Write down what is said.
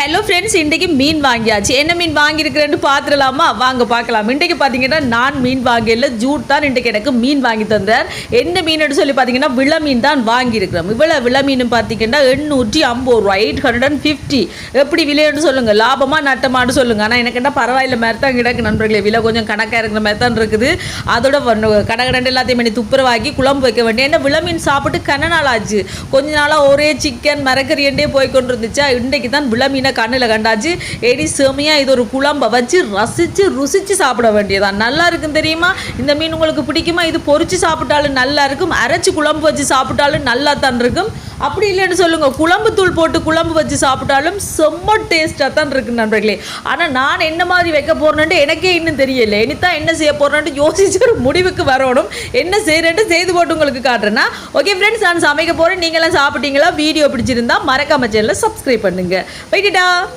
Hello friends, இன்றைக்கு மீன் வாங்கியாச்சு. என்ன மீன் வாங்கியிருக்கிறேன்னு பார்த்துடலாமா? வாங்க பார்க்கலாம். இன்றைக்கு பார்த்தீங்கன்னா நான் மீன் வாங்கல, ஜூட் தான் இன்றைக்கு எனக்கு மீன் வாங்கி தந்தார். என்ன மீன் சொல்லி பார்த்தீங்கன்னா விள மீன் தான் வாங்கியிருக்கிறோம். இவ்வளோ விள மீன் பார்த்தீங்கன்னா 850 ரூபா, 850. எப்படி விலைன்னு சொல்லுங்கள், லாபமாக நட்டமானு சொல்லுங்கள். ஆனால் எனக்கு என்ன பரவாயில்ல மாதிரி தான் கிடக்கு நண்பர்களே. விலை கொஞ்சம் கணக்காக இருக்கிற மாதிரி தான் இருக்குது. அதோட கடகடண்டு எல்லாத்தையும் பண்ணி துப்புரவாக்கி குழம்பு வைக்க வேண்டிய. என்ன விள மீன் சாப்பிட்டு கன நாள் ஆச்சு. கொஞ்ச நாளாக ஒரே சிக்கன் மரக்கறியண்டே போய் கொண்டு இருந்துச்சா, இன்றைக்கு தான் விள மீனை கண்ணில் கண்டாச்சு. எடி செமையா இது ஒரு குழம்பை வச்சு ரசிச்சு ருசிச்சு சாப்பிட வேண்டியதான். நல்லா இருக்கும் தெரியுமா? இந்த மீன் உங்களுக்கு பிடிக்குமா? இது பொரிச்சு சாப்பிட்டாலும் நல்லா இருக்கும், அரைச்சி குழம்பு வச்சு சாப்பிட்டாலும் நல்லா தான் இருக்கும். அப்படி இல்லைன்னு சொல்லுங்க, குழம்பு தூள் போட்டு குழம்பு வச்சு சாப்பிட்டாலும் செம்ம டேஸ்டாக தான் இருக்கு நண்பர்களே. ஆனால் நான் என்ன மாதிரி வைக்க போறேன்ட்டு எனக்கே இன்னும் தெரியல. இனித்தான் என்ன செய்ய போறேன்ட்டு யோசிச்சு ஒரு முடிவுக்கு வரணும். என்ன செய்யறேன்ட்டு செய்து போட்டு உங்களுக்கு காட்டுறேன்னா. ஓகே ஃப்ரெண்ட்ஸ், நான் சமைக்க போறேன். நீங்களாம் சாப்பிட்டீங்களா? வீடியோ பிடிச்சிருந்தா மறக்காம சேனலை சப்ஸ்கிரைப் பண்ணுங்க. போய்கிட்டா.